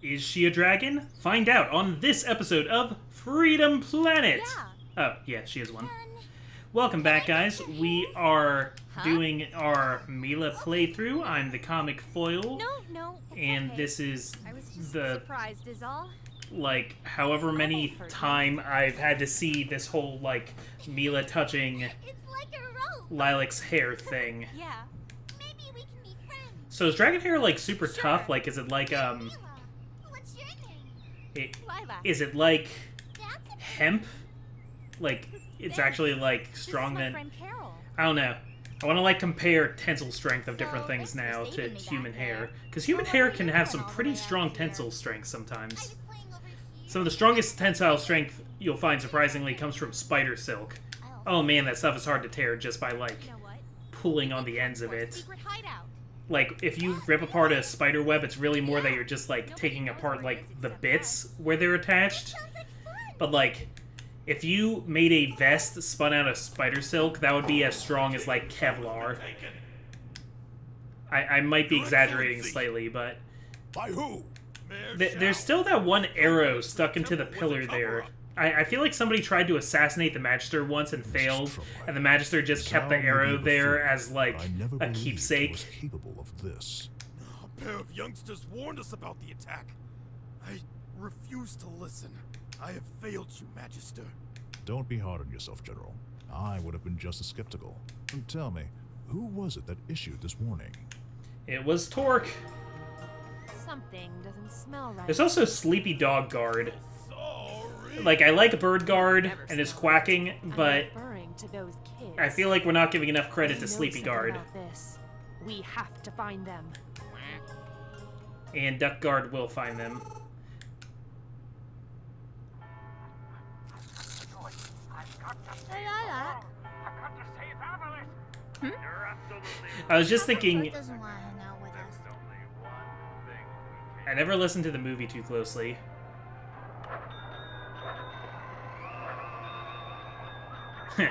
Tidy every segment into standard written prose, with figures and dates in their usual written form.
Is she a dragon? Find out on this episode of Freedom Planet! Yeah. Oh, yeah, she is one. Welcome back, guys. We are doing our Milla playthrough. I'm the comic foil. No, it's and okay. this is I was just the, surprised is all. like, however many time I've had to see this whole, like, Milla touching It's like a rope. Lilac's hair thing. Yeah. Maybe we can be friends. So is dragon hair, like, super Sure. tough? Like, is it like, Milla, what's your name? Lila. Is it like That's a hemp? Like, it's actually, like, strong This is my than... friend Carol. I don't know. I want to, like, compare tensile strength of So, different things thanks for now to saving me human back hair. there. Because human Well, hair what were can you have doing some all the pretty way out strong here? tensile strength I sometimes. was playing over here. Some of the strongest tensile strength you'll find, surprisingly, comes from spider silk. Oh man, that stuff is hard to tear just by, like, You know what? pulling on the ends of For a it. secret hideout. Like, if you rip apart a spider web, it's really more that you're just, like, taking apart, like, the bits where they're attached. Sounds like fun. But, like, if you made a vest spun out of spider silk, that would be as strong as, like, Kevlar. I might be exaggerating slightly, but... By who? There's still that one arrow stuck into the pillar there. I feel like somebody tried to assassinate the Magister once and failed, and the Magister just kept the arrow there as, like, a keepsake. Capable of this. A pair of youngsters warned us about the attack. I refuse to listen. I have failed you, Magister. Don't be hard on yourself, General. I would have been just as skeptical. And tell me, who was it that issued this warning? It was Torque. Something doesn't smell right. There's also Sleepy Dog Guard. Sorry. Like, I like Bird Guard and his quacking, I'm but referring to those kids. I feel like we're not giving enough credit They to know Sleepy something Guard. about this. We have to find them. And Duck Guard will find them. I was just thinking, Doesn't want to hang out with us. I never listened to the movie too closely. He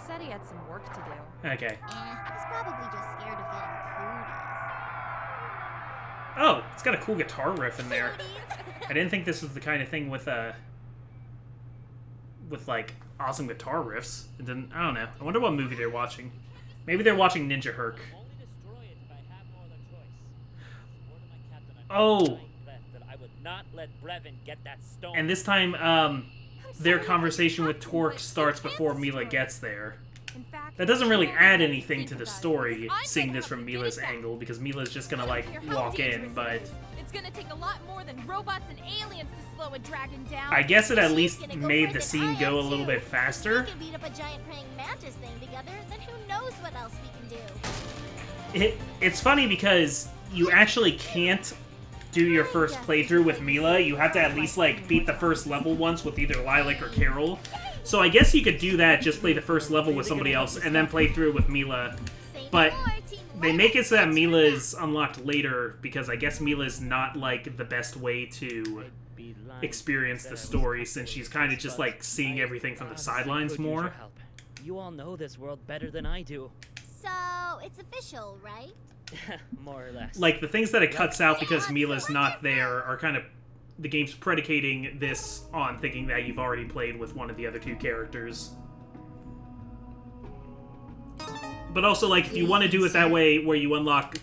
said he had some work to do. Okay. He's probably just scared of getting cooties. Oh, it's got a cool guitar riff in there. I didn't think this was the kind of thing with like awesome guitar riffs. It didn't. I don't know. I wonder what movie they're watching. Maybe they're watching Ninja Herc. Oh. And this time, their conversation with Torque starts before Milla gets there. In fact, That doesn't really you add don't anything think to the about it. story, I seeing might this help from you get Milla's it back. angle, because Milla's just gonna, I like, don't care how walk dangerous in, it but... is. It's gonna take a lot more than robots and aliens to slow a dragon down. I guess it at She's least gonna go made further the than scene I go a am, little too. bit faster. We can beat up a giant praying mantis thing together, then who knows what else we can do. It's funny because you actually can't do your first playthrough with Milla. You have to at least, like, beat the first level once with either Lilac or Carol. So I guess you could do that, just play the first level with somebody else, and then play through with Milla. Say But no more, Team they White. make it so that Milla is unlocked later, because I guess Milla is not, like, the best way to experience the story, since she's kind of just, like, seeing everything from the sidelines more. You all know this world better than I do. So, it's official, right? More or less. Like, the things that it cuts out because Mila's not there are kind of... The game's predicating this on thinking that you've already played with one of the other two characters. But also, like, if you want to do it that way, where you unlock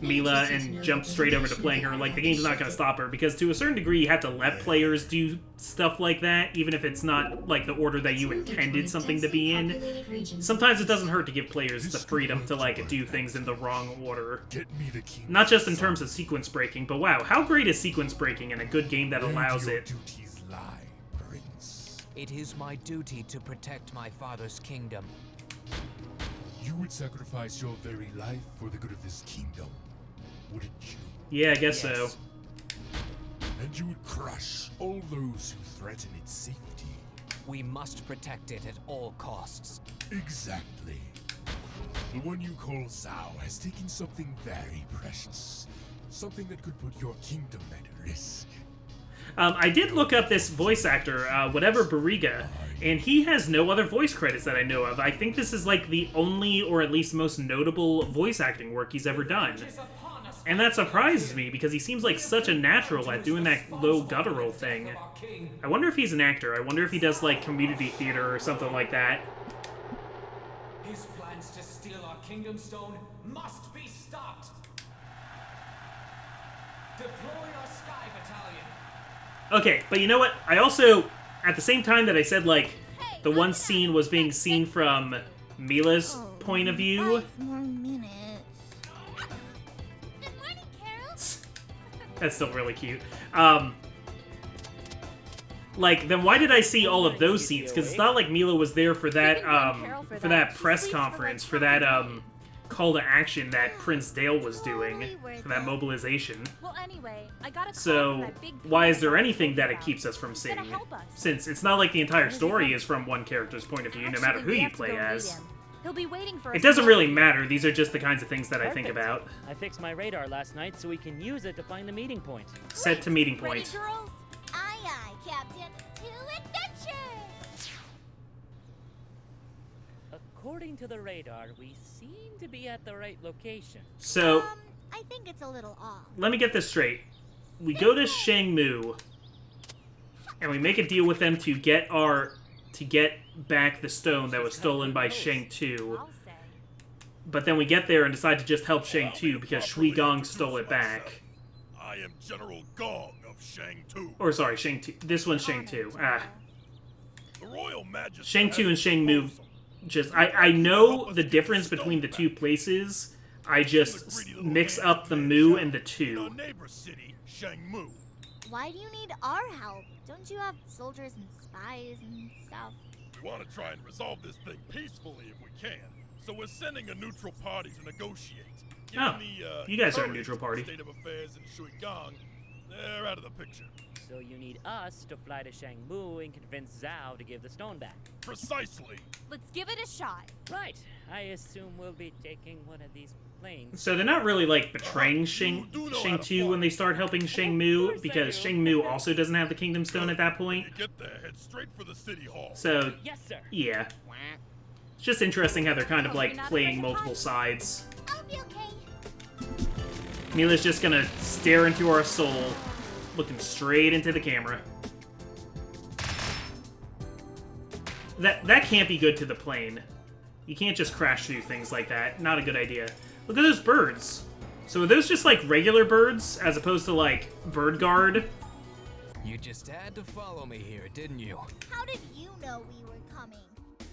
Milla and jump straight over to playing her, like, the game's not going to stop her, because to a certain degree you have to let players do stuff like that, even if it's not, like, the order that you intended something to be in. Sometimes it doesn't hurt to give players the freedom to, like, do things in the wrong order. Get me the key. Not just in terms of sequence breaking, but wow, how great is sequence breaking in a good game that Where do allows your it? duties lie, Prince? It is my duty to protect my father's kingdom. You would sacrifice your very life for the good of this kingdom, wouldn't you? Yeah, I guess so. Yes. And you would crush all those who threaten its safety. We must protect it at all costs. Exactly. The one you call Zhao has taken something very precious. Something that could put your kingdom at risk. I did look up this voice actor, whatever Barriga, and he has no other voice credits that I know of. I think this is like the only, or at least most notable, voice acting work he's ever done. And that surprises me, because he seems like such a natural at doing that low guttural thing. I wonder if he's an actor. I wonder if he does, like, community theater or something like that. His plans to steal our Kingdom Stone must be stopped. Deploy our Sky Battalion. Okay, but you know what? I also, at the same time that I said, like, the one scene was being seen from Milla's point of view. 5 more minutes. Good morning, Carol. That's still really cute. Like, then why did I see all of those scenes? Because it's not like Milla was there for that, for that press conference, for that, call to action that Prince Dale was doing, for that mobilization. Well, anyway, I got a call from So, that big why is there guy anything that it about. keeps us from He's seeing? gonna help us. Since it's not like the entire story is from one character's point of view, no matter who Actually, we you have to play go meet as. him. He'll be waiting for us It doesn't in really the- matter, these are just the kinds of things that I think Perfect. about. I fixed my radar last night so we can use it to find the meeting point. Set to meeting Ready, point. girls? Aye, aye, Captain. To adventure! According to the radar, we seem to be at the right location. So, I think it's a little off. let me get this straight. We go to Shangmu, and we make a deal with them to get back the stone that was stolen by Shang Tu. I'll say. But then we get there and decide to just help Shang Tu because Shui Gong stole it back. I am General Gong of Shang Tu. Or sorry, Shang Tu. This one's Shang Tu. The Royal Majesty Shang Tu has and Shang Mu. proposal. Just I know the difference between the two places. I just mix up the Mu and the In our Tu. neighbor city, Shangmu. Why do you need our help? Don't you have soldiers and spies and stuff? We want to try and resolve this thing peacefully if we can. So we're sending a neutral party to negotiate. Given Oh, the, you guys are a current neutral party. State of affairs in Shuigong, they're out of the picture. So you need us to fly to Shangmu and convince Zhao to give the stone back. Precisely. Let's give it a shot. Right. I assume we'll be taking one of these planes. So they're not really like betraying Shang Tu when they start helping Shang Mu, because Shang Mu also doesn't have the Kingdom Stone at that point. You get there, head straight for the city hall. So Yes, sir. yeah, it's just interesting how they're kind of like playing multiple sides. I'll be okay. Mila's just gonna stare into our soul, looking straight into the camera. That can't be good to the plane. You can't just crash through things like that. Not a good idea. Look at those birds. So are those just like regular birds as opposed to like bird guard? You just had to follow me here, didn't you? How did you know we were coming?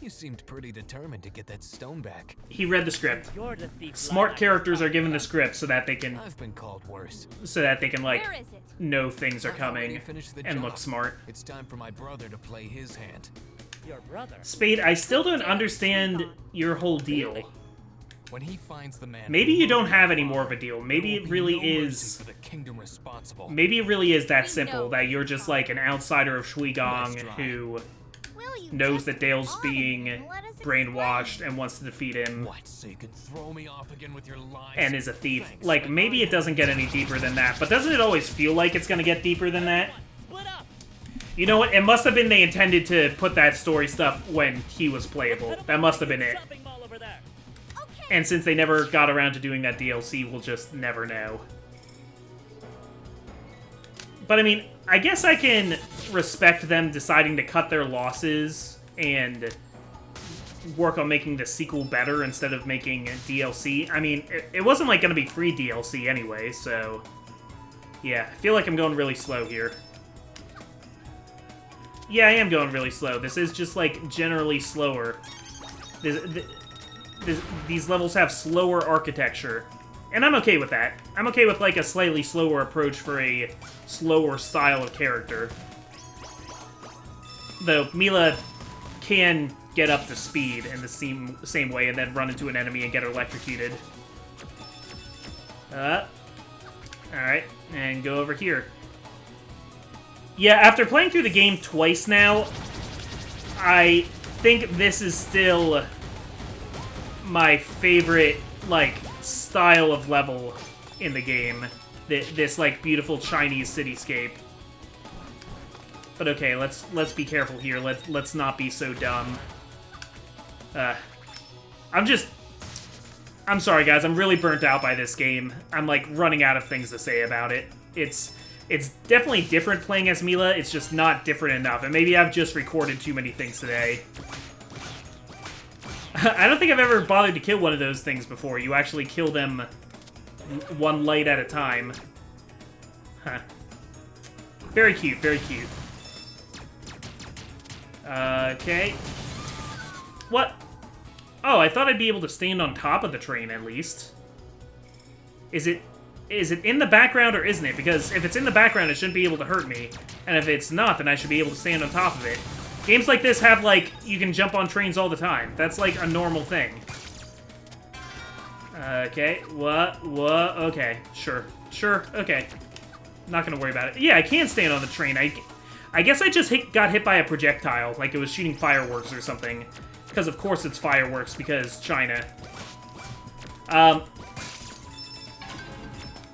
You seemed pretty determined to get that stone back. He read the script. You're the thief. Smart Lion. characters are given the script so that they can I've been called worse. like Where is it? know things are I've already coming finished the and job. look smart. It's time for my brother to play his hand. Your brother. Spade, I still don't understand your whole deal. When he finds the man, Maybe you don't have any more of a deal. Maybe it really no mercy is. for the kingdom responsible. Maybe it really is that We simple know that you're just like an outsider of Shui Gong Let's try. who Will you knows just that Dale's be honest being and let us brainwashed explain? and wants to defeat him What? So you can throw me off again with your lies? and is a thief. Thanks, Like, but maybe it doesn't get any deeper than that, but doesn't it always feel like it's gonna get deeper than that? Split up. You know what? It must have been they intended to put that story stuff when he was playable. That must have been it. Shopping mall over there. Okay. And since they never got around to doing that DLC, we'll just never know. But I mean, I guess I can respect them deciding to cut their losses and work on making the sequel better instead of making DLC. I mean, it wasn't like gonna be free DLC anyway, so yeah, I feel like I'm going really slow here. Yeah, I am going really slow. This is just like generally slower. These levels have slower architecture, and I'm okay with that. I'm okay with like a slightly slower approach for a slower style of character. Though Milla can get up to speed in the same way and then run into an enemy and get electrocuted. Alright, and go over here. Yeah, after playing through the game twice now, I think this is still my favorite, like, style of level in the game. This like, beautiful Chinese cityscape. But okay, let's be careful here. Let's not be so dumb. I'm just... I'm sorry, guys. I'm really burnt out by this game. I'm, like, running out of things to say about it. It's definitely different playing as Milla. It's just not different enough. And maybe I've just recorded too many things today. I don't think I've ever bothered to kill one of those things before. You actually kill them one light at a time. Huh. Very cute, very cute. Okay. What? Oh, I thought I'd be able to stand on top of the train, at least. Is it in the background, or isn't it? Because if it's in the background, it shouldn't be able to hurt me. And if it's not, then I should be able to stand on top of it. Games like this have, like, you can jump on trains all the time. That's, like, a normal thing. Okay. What? Okay. Sure, okay. Not gonna worry about it. Yeah, I can stand on the train. I guess I just got hit by a projectile, like it was shooting fireworks or something. Because of course it's fireworks, because China. A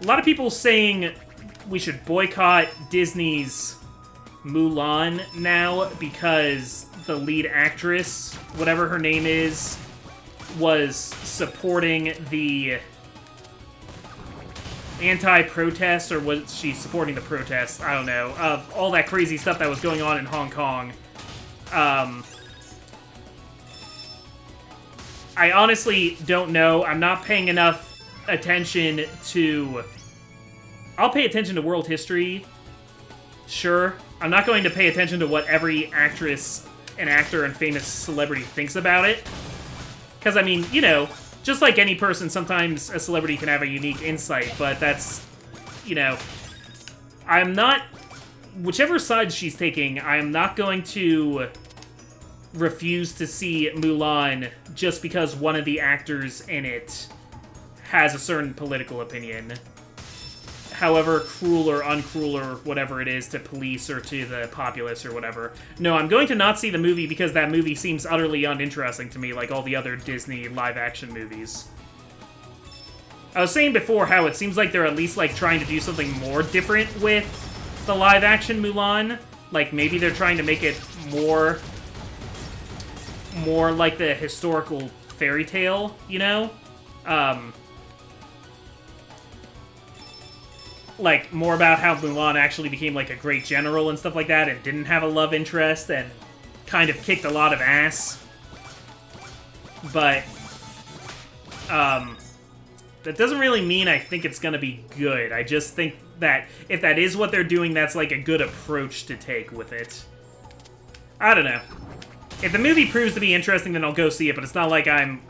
lot of people saying we should boycott Disney's Mulan now because the lead actress, whatever her name is, was supporting the anti-protest, or was she supporting the protests? I don't know. All that crazy stuff that was going on in Hong Kong. I honestly don't know. I'm not paying enough attention to... I'll pay attention to world history, sure. I'm not going to pay attention to what every actress and actor and famous celebrity thinks about it. Because, I mean, you know, just like any person, sometimes a celebrity can have a unique insight, but that's, you know... I'm not... Whichever side she's taking, I am not going to refuse to see Mulan just because one of the actors in it has a certain political opinion. However cruel or uncruel or whatever it is to police or to the populace or whatever. No, I'm going to not see the movie because that movie seems utterly uninteresting to me, like all the other Disney live-action movies. I was saying before how it seems like they're at least, like, trying to do something more different with the live-action Mulan. Like, maybe they're trying to make it more like the historical fairy tale, you know? Like, more about how Mulan actually became, like, a great general and stuff like that, and didn't have a love interest, and kind of kicked a lot of ass. But, that doesn't really mean I think it's gonna be good. I just think that if that is what they're doing, that's, like, a good approach to take with it. I don't know. If the movie proves to be interesting, then I'll go see it, but it's not like I'm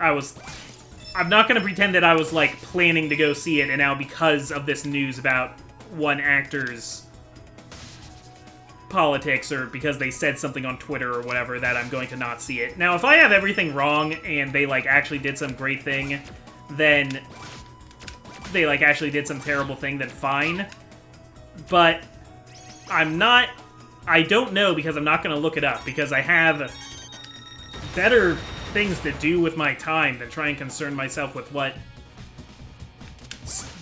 not gonna pretend that I was, like, planning to go see it, and now because of this news about one actor's politics, or because they said something on Twitter or whatever, that I'm going to not see it. Now, if I have everything wrong, and they, like, actually did some great thing, then they, like, actually did some terrible thing, then fine. But I don't know, because I'm not gonna look it up, because I have better things to do with my time than try and concern myself with what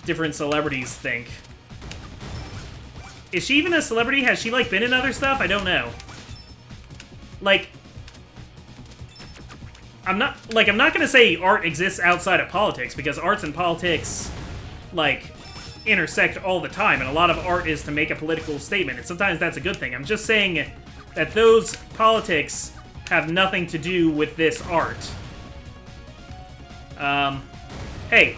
different celebrities think. Is she even a celebrity? Has she, like, been in other stuff? I don't know. Like, I'm not gonna say art exists outside of politics, because arts and politics, like, intersect all the time, and a lot of art is to make a political statement, and sometimes that's a good thing. I'm just saying that those politics have nothing to do with this art. Hey.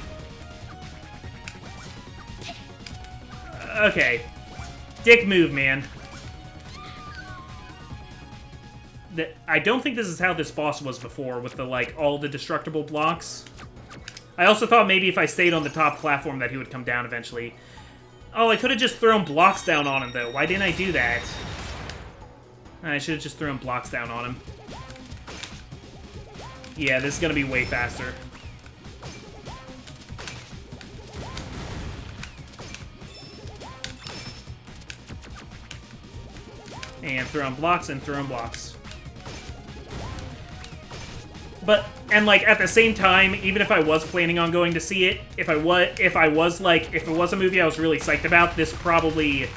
Okay. Dick move, man. I don't think this is how this boss was before, with the, like, all the destructible blocks. I also thought maybe if I stayed on the top platform that he would come down eventually. Oh, I could have just thrown blocks down on him, though. Why didn't I do that? I should have just thrown blocks down on him. Yeah, this is gonna be way faster. And throwing blocks and throwing blocks. But, and, like, at the same time, even if I was planning on going to see it, if it was a movie I was really psyched about, this probably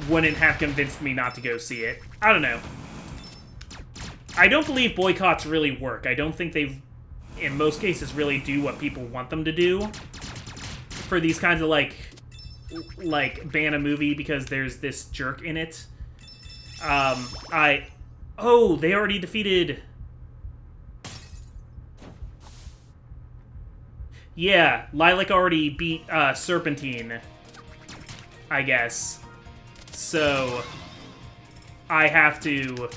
wouldn't have convinced me not to go see it. I don't know. I don't believe boycotts really work. I don't think they in most cases, really do what people want them to do. For these kinds of, like, ban a movie because there's this jerk in it. Oh, they already defeated... Yeah, Lilac already beat, Serpentine, I guess. So, I have to...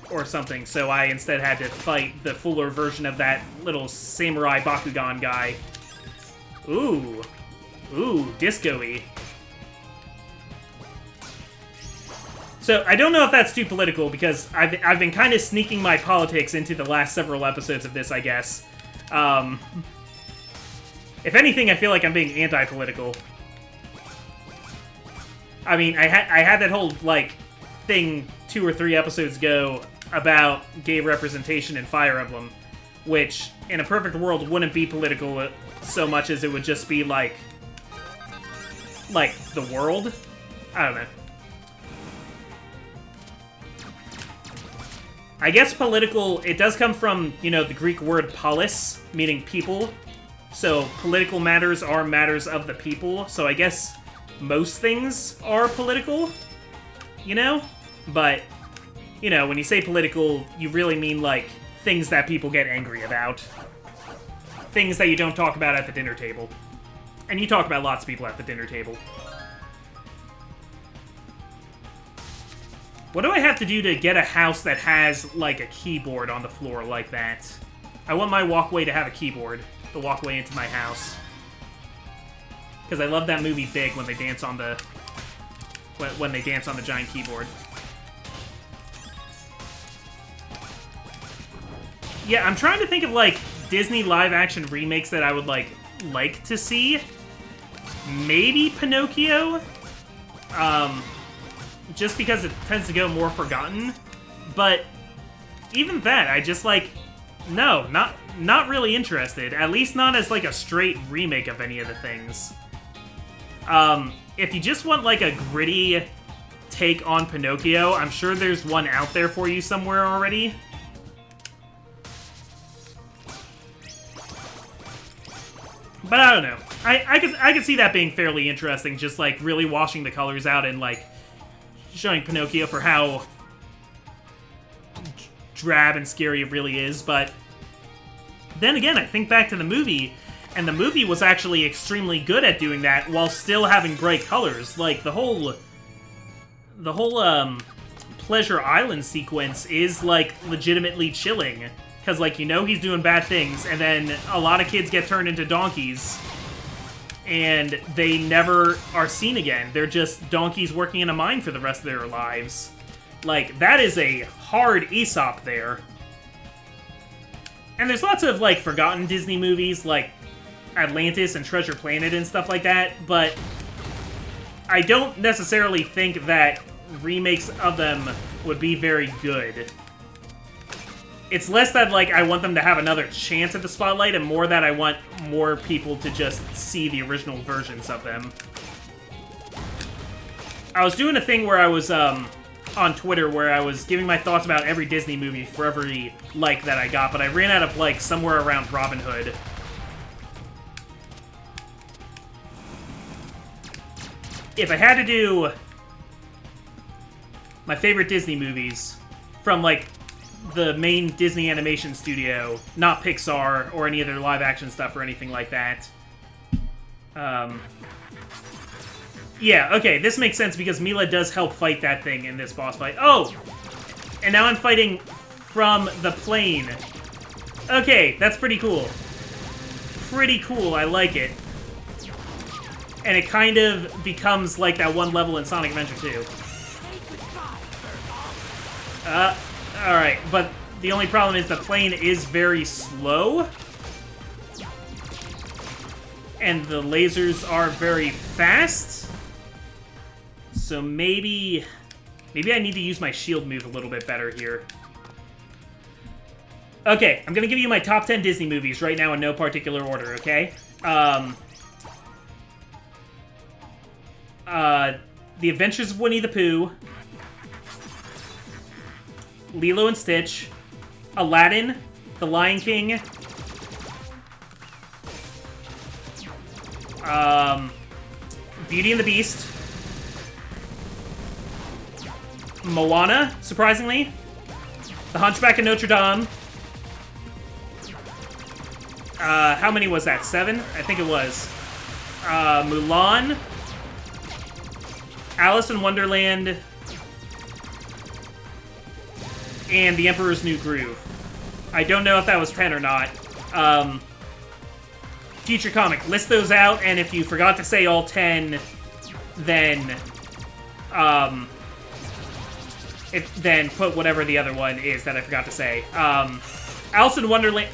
Or something, so I instead had to fight the fuller version of that little samurai Bakugan guy. Ooh. Ooh, disco-y. So, I don't know if that's too political, because I've been kind of sneaking my politics into the last several episodes of this, I guess. If anything, I feel like I'm being anti-political. I mean, I had that whole, like, thing 2 or 3 episodes ago about gay representation in Fire Emblem, which, in a perfect world, wouldn't be political so much as it would just be, like, the world? I don't know. I guess political, it does come from, you know, the Greek word polis, meaning people. So, political matters are matters of the people. So I guess most things are political, you know? But, you know, when you say political, you really mean, like, things that people get angry about. Things that you don't talk about at the dinner table. And you talk about lots of people at the dinner table. What do I have to do to get a house that has, like, a keyboard on the floor like that? I want my walkway to have a keyboard. The walkway into my house. Because I love that movie Big when they dance on the... when they dance on the giant keyboard. Yeah, I'm trying to think of, like, Disney live-action remakes that I would, like to see. Maybe Pinocchio? Just because it tends to go more forgotten. But even that, I just, like, no, not really interested. At least not as, like, a straight remake of any of the things. If you just want, like, a gritty take on Pinocchio, I'm sure there's one out there for you somewhere already. But I don't know. I could see that being fairly interesting, just, like, really washing the colors out and, like, showing Pinocchio for how drab and scary it really is, but then again, I think back to the movie, and the movie was actually extremely good at doing that while still having bright colors. Like, the whole Pleasure Island sequence is, like, legitimately chilling. Because, like, you know he's doing bad things, and then a lot of kids get turned into donkeys, and they never are seen again. They're just donkeys working in a mine for the rest of their lives. Like, that is a hard Aesop there. And there's lots of, like, forgotten Disney movies, like Atlantis and Treasure Planet and stuff like that, but I don't necessarily think that remakes of them would be very good. It's less that, like, I want them to have another chance at the spotlight, and more that I want more people to just see the original versions of them. I was doing a thing where I was, on Twitter, where I was giving my thoughts about every Disney movie for every like that I got, but I ran out of like somewhere around Robin Hood. If I had to do my favorite Disney movies from, like, the main Disney animation studio, not Pixar or any other live-action stuff or anything like that. Yeah, okay, this makes sense because Milla does help fight that thing in this boss fight. Oh! And now I'm fighting from the plane. Okay, that's pretty cool. Pretty cool, I like it. And it kind of becomes like that one level in Sonic Adventure 2. Alright, but the only problem is the plane is very slow. And the lasers are very fast. So maybe I need to use my shield move a little bit better here. Okay, I'm gonna give you my top 10 Disney movies right now in no particular order, okay? The Adventures of Winnie the Pooh, Lilo and Stitch, Aladdin, The Lion King. Beauty and the Beast. Moana, surprisingly. The Hunchback of Notre Dame. How many was that? 7? I think it was. Mulan. Alice in Wonderland. And The Emperor's New Groove. I don't know if that was 10 or not. Future Comic. List those out, and if you forgot to say all 10, then then put whatever the other one is that I forgot to say. Alice in Wonderland.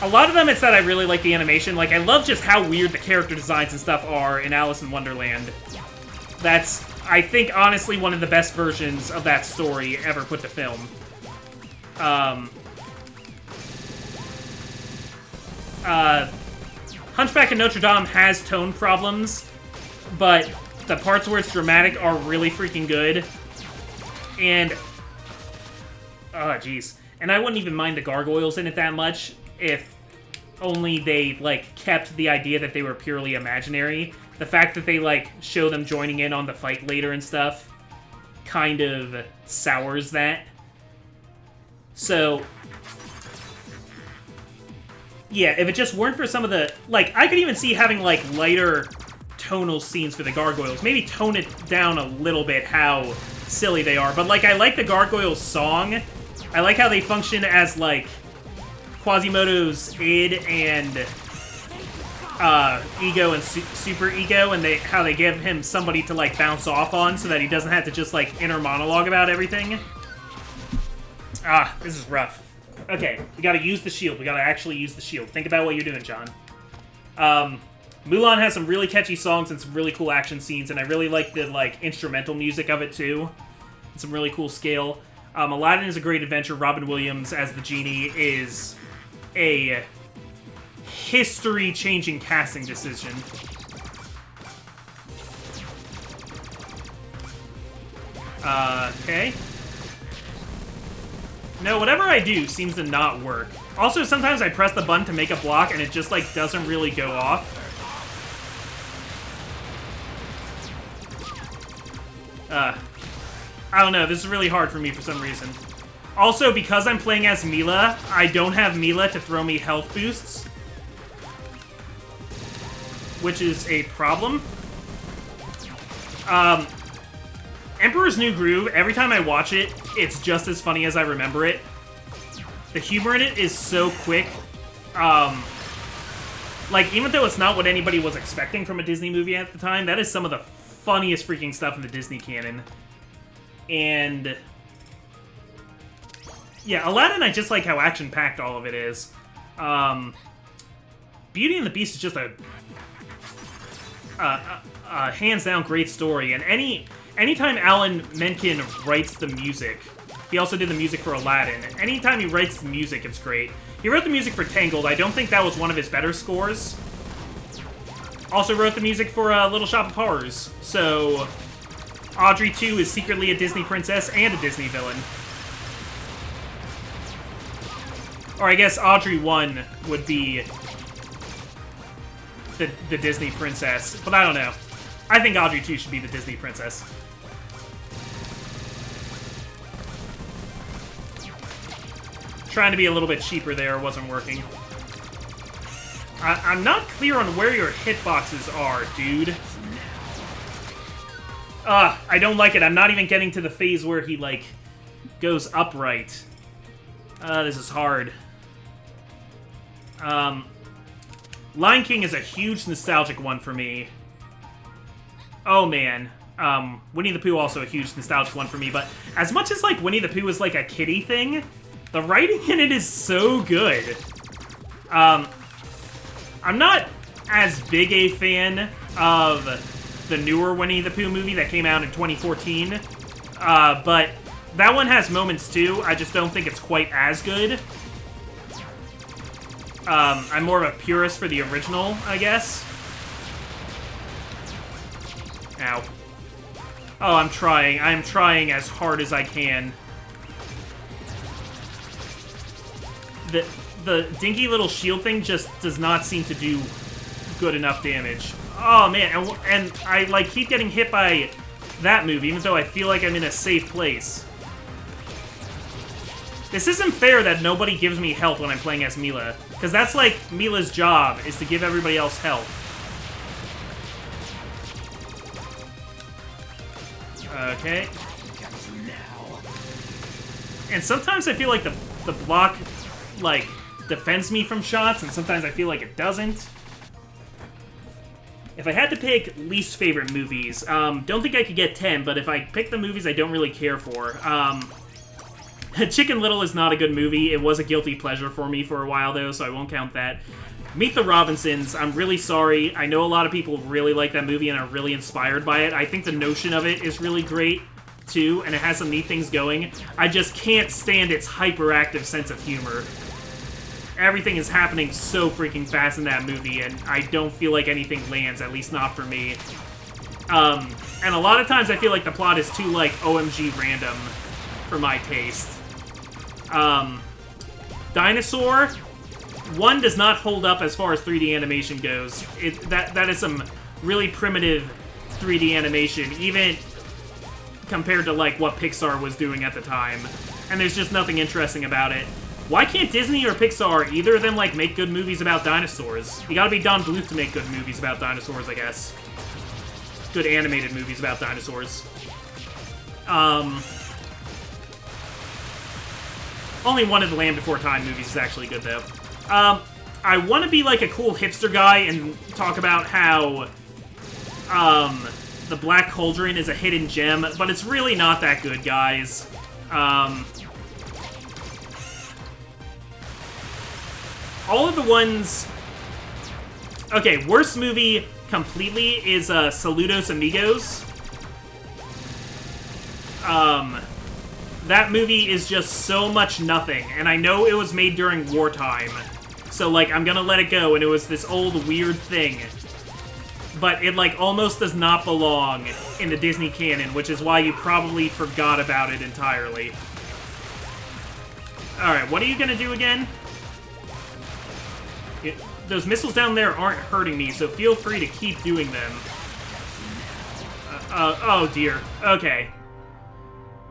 A lot of them, it's that I really like the animation. Like, I love just how weird the character designs and stuff are in Alice in Wonderland. That's, I think, honestly, one of the best versions of that story ever put to film. Hunchback of Notre Dame has tone problems, but the parts where it's dramatic are really freaking good. And, oh, jeez. And I wouldn't even mind the gargoyles in it that much if only they, like, kept the idea that they were purely imaginary. The fact that they, like, show them joining in on the fight later and stuff kind of sours that. So, yeah, if it just weren't for some of the... Like, I could even see having, like, lighter tonal scenes for the gargoyles. Maybe tone it down a little bit how silly they are. But, like, I like the gargoyles' song. I like how they function as, like, Quasimodo's id and ego and super ego, and how they give him somebody to, like, bounce off on so that he doesn't have to just, like, inner monologue about everything. Ah, this is rough. Okay, we gotta use the shield. We gotta actually use the shield. Think about what you're doing, John. Mulan has some really catchy songs and some really cool action scenes, and I really like the, like, instrumental music of it, too. It's some really cool scale. Aladdin is a great adventure. Robin Williams as the genie is a history-changing casting decision. Okay. No, whatever I do seems to not work. Also, sometimes I press the button to make a block and it just, like, doesn't really go off. I don't know, this is really hard for me for some reason. Also, because I'm playing as Milla, I don't have Milla to throw me health boosts. Which is a problem. Emperor's New Groove, every time I watch it, it's just as funny as I remember it. The humor in it is so quick. Like, even though it's not what anybody was expecting from a Disney movie at the time, that is some of the funniest freaking stuff in the Disney canon. And yeah, Aladdin, I just like how action-packed all of it is. Beauty and the Beast is just a hands-down great story, and anytime Alan Menken writes the music, he also did the music for Aladdin. Anytime he writes the music, it's great. He wrote the music for Tangled. I don't think that was one of his better scores. Also wrote the music for Little Shop of Horrors. So, Audrey 2 is secretly a Disney princess and a Disney villain. Or I guess Audrey 1 would be the Disney princess, but I don't know. I think Audrey 2 should be the Disney princess. Trying to be a little bit cheaper there wasn't working. I'm not clear on where your hitboxes are, dude. I don't like it. I'm not even getting to the phase where he, like, goes upright. This is hard. Lion King is a huge nostalgic one for me. Oh, man. Winnie the Pooh also a huge nostalgic one for me, but as much as, like, Winnie the Pooh is, like, a kiddie thing, the writing in it is so good. I'm not as big a fan of the newer Winnie the Pooh movie that came out in 2014, but that one has moments too. I just don't think it's quite as good. I'm more of a purist for the original, I guess. Ow. Oh, I'm trying. I'm trying as hard as I can. the dinky little shield thing just does not seem to do good enough damage. Oh man, and I like keep getting hit by that move, even though I feel like I'm in a safe place. This isn't fair that nobody gives me health when I'm playing as Milla, because that's like Milla's job, is to give everybody else health. Okay. And sometimes I feel like the block, like, defends me from shots, and sometimes I feel like it doesn't. If I had to pick least favorite movies, don't think I could get 10, but if I pick the movies I don't really care for, Chicken Little is not a good movie. It was a guilty pleasure for me for a while, though, so I won't count that. Meet the Robinsons, I'm really sorry. I know a lot of people really like that movie and are really inspired by it. I think the notion of it is really great, too, and it has some neat things going. I just can't stand its hyperactive sense of humor. Everything is happening so freaking fast in that movie, and I don't feel like anything lands, at least not for me. And a lot of times I feel like the plot is too, like, OMG random for my taste. Dinosaur, 1 does not hold up as far as 3D animation goes. That is some really primitive 3D animation, even compared to, like, what Pixar was doing at the time. And there's just nothing interesting about it. Why can't Disney or Pixar, either of them, like, make good movies about dinosaurs? You gotta be Don Bluth to make good movies about dinosaurs, I guess. Good animated movies about dinosaurs. Only one of the Land Before Time movies is actually good, though. I want to be, like, a cool hipster guy and talk about how, the Black Cauldron is a hidden gem, but it's really not that good, guys. All of the ones... Okay, worst movie completely is Saludos Amigos. That movie is just so much nothing, and I know it was made during wartime, so, like, I'm gonna let it go, and it was this old weird thing. But it, like, almost does not belong in the Disney canon, which is why you probably forgot about it entirely. Alright, what are you gonna do again? Those missiles down there aren't hurting me, so feel free to keep doing them. Oh dear. Okay.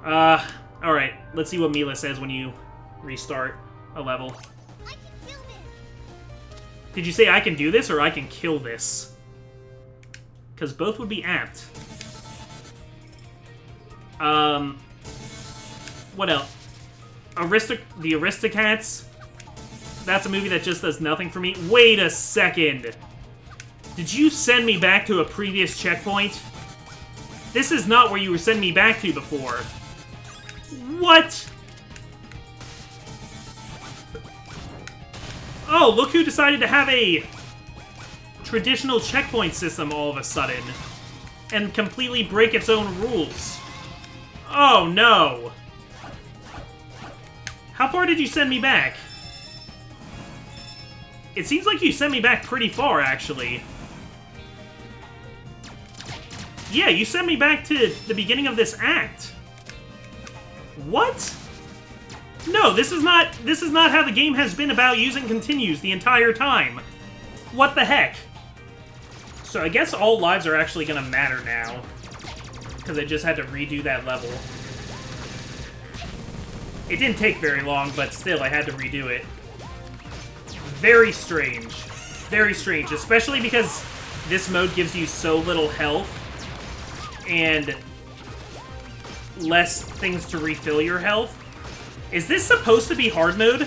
Alright. Let's see what Milla says when you restart a level. I can kill this. Did you say I can do this, or I can kill this? Because both would be apt. What else? The Aristocats. That's a movie that just does nothing for me. Wait a second. Did you send me back to a previous checkpoint? This is not where you were sending me back to before. What? Oh, look who decided to have a traditional checkpoint system all of a sudden. And completely break its own rules. Oh, no. How far did you send me back? It seems like you sent me back pretty far, actually. Yeah, you sent me back to the beginning of this act. What? No, this is not how the game has been about using continues the entire time. What the heck? So I guess all lives are actually gonna matter now. Because I just had to redo that level. It didn't take very long, but still, I had to redo it. Very strange. Very strange, especially because this mode gives you so little health and less things to refill your health. Is this supposed to be hard mode?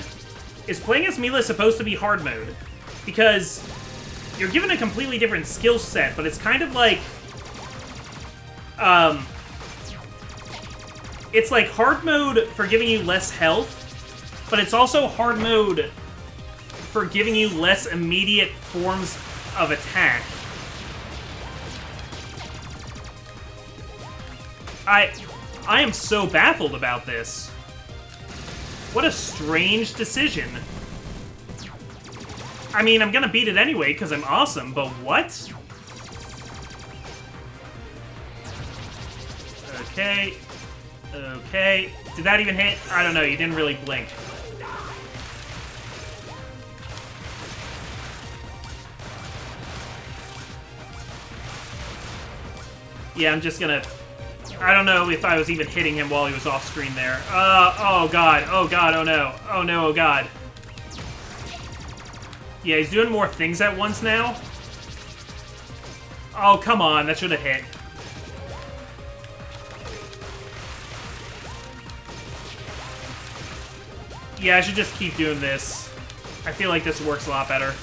Is playing as Milla supposed to be hard mode? Because you're given a completely different skill set, but it's kind of like... It's like hard mode for giving you less health, but it's also hard mode for giving you less immediate forms of attack. I am so baffled about this. What a strange decision. I mean, I'm gonna beat it anyway, because I'm awesome, but what? Okay. Okay. Did that even hit? I don't know, you didn't really blink. Yeah, I'm just gonna... I don't know if I was even hitting him while he was off screen there. Oh god, oh god, oh no. Oh no, oh god. Yeah, he's doing more things at once now. Oh, come on, that should have hit. Yeah, I should just keep doing this. I feel like this works a lot better.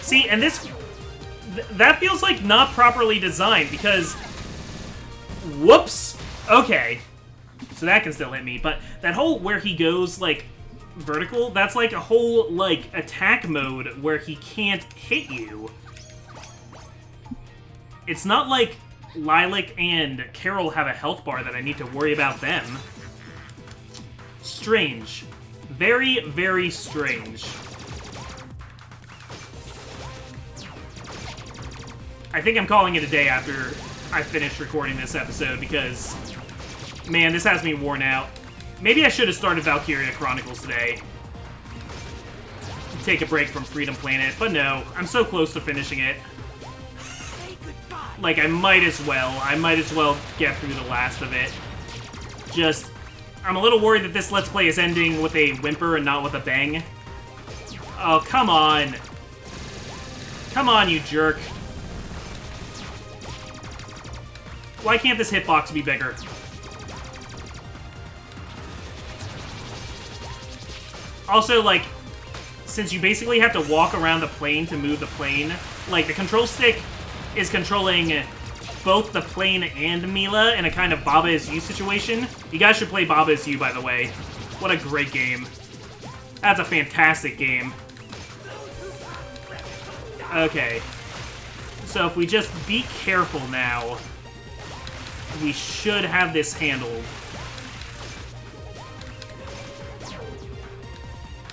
See, and this... that feels like not properly designed, because... Whoops! Okay. So that can still hit me, but that whole where he goes, like, vertical, that's like a whole, like, attack mode where he can't hit you. It's not like Lilac and Carol have a health bar that I need to worry about them. Strange. Very, very strange. I think I'm calling it a day after I finished recording this episode because, man, this has me worn out. Maybe I should have started Valkyria Chronicles today. Take a break from Freedom Planet, but no, I'm so close to finishing it. Like, I might as well. I might as well get through the last of it. Just, I'm a little worried that this Let's Play is ending with a whimper and not with a bang. Oh, come on. Come on, you jerk. Why can't this hitbox be bigger? Also, like, since you basically have to walk around the plane to move the plane, like, the control stick is controlling both the plane and Milla in a kind of Baba Is You situation. You guys should play Baba Is You, by the way. What a great game. That's a fantastic game. Okay. So if we just be careful now, we should have this handled.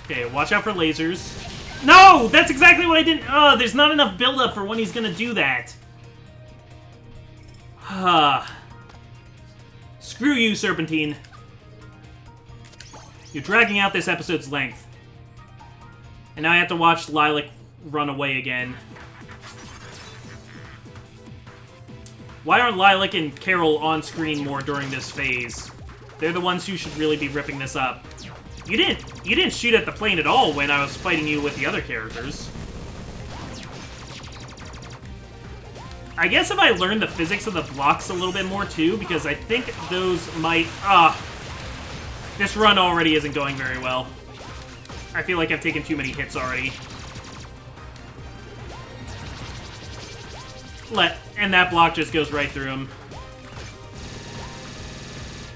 Okay, watch out for lasers. No! That's exactly what I didn't... Oh, there's not enough build-up for when he's gonna do that. Screw you, Serpentine. You're dragging out this episode's length. And now I have to watch Lilac run away again. Why aren't Lilac and Carol on screen more during this phase? They're the ones who should really be ripping this up. You didn't shoot at the plane at all when I was fighting you with the other characters. I guess if I learn the physics of the blocks a little bit more too, because I think those might... this run already isn't going very well. I feel like I've taken too many hits already. And that block just goes right through him.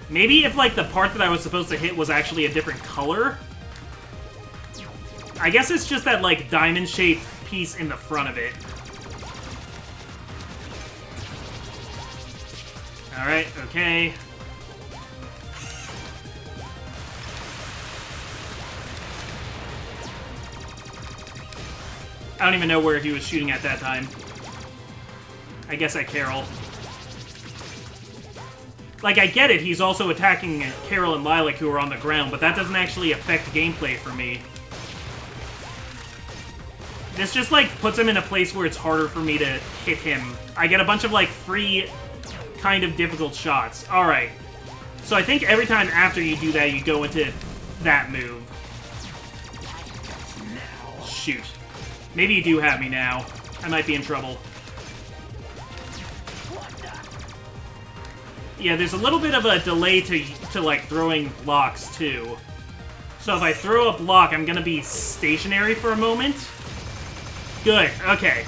Maybe if, like, the part that I was supposed to hit was actually a different color? I guess it's just that, like, diamond-shaped piece in the front of it. Alright, okay. I don't even know where he was shooting at that time. I guess at Carol. Like, I get it, he's also attacking Carol and Lilac who are on the ground, but that doesn't actually affect gameplay for me. This just, like, puts him in a place where it's harder for me to hit him. I get a bunch of, like, free, kind of difficult shots. Alright. So I think every time after you do that, you go into that move. Shoot. Maybe you do have me now. I might be in trouble. Yeah, there's a little bit of a delay to like, throwing blocks, too. So if I throw a block, I'm gonna be stationary for a moment. Good, okay.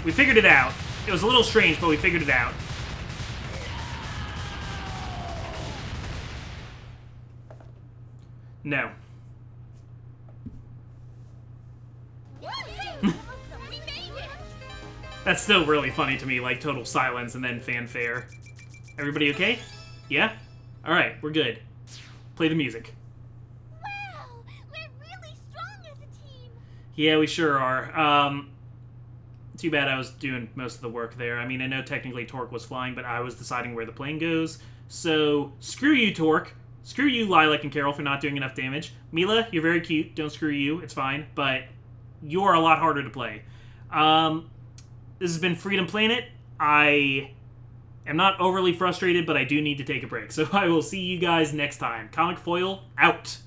We figured it out. It was a little strange, but we figured it out. No. That's still really funny to me, like total silence and then fanfare. Everybody okay? Yeah? Alright, we're good. Play the music. Wow, we're really strong as a team. Yeah, we sure are. Too bad I was doing most of the work there. I mean, I know technically Torque was flying, but I was deciding where the plane goes. So, screw you, Torque. Screw you, Lilac and Carol, for not doing enough damage. Milla, you're very cute. Don't screw you. It's fine. But you're a lot harder to play. This has been Freedom Planet. I am not overly frustrated, but I do need to take a break. So I will see you guys next time. Comic Foil, out!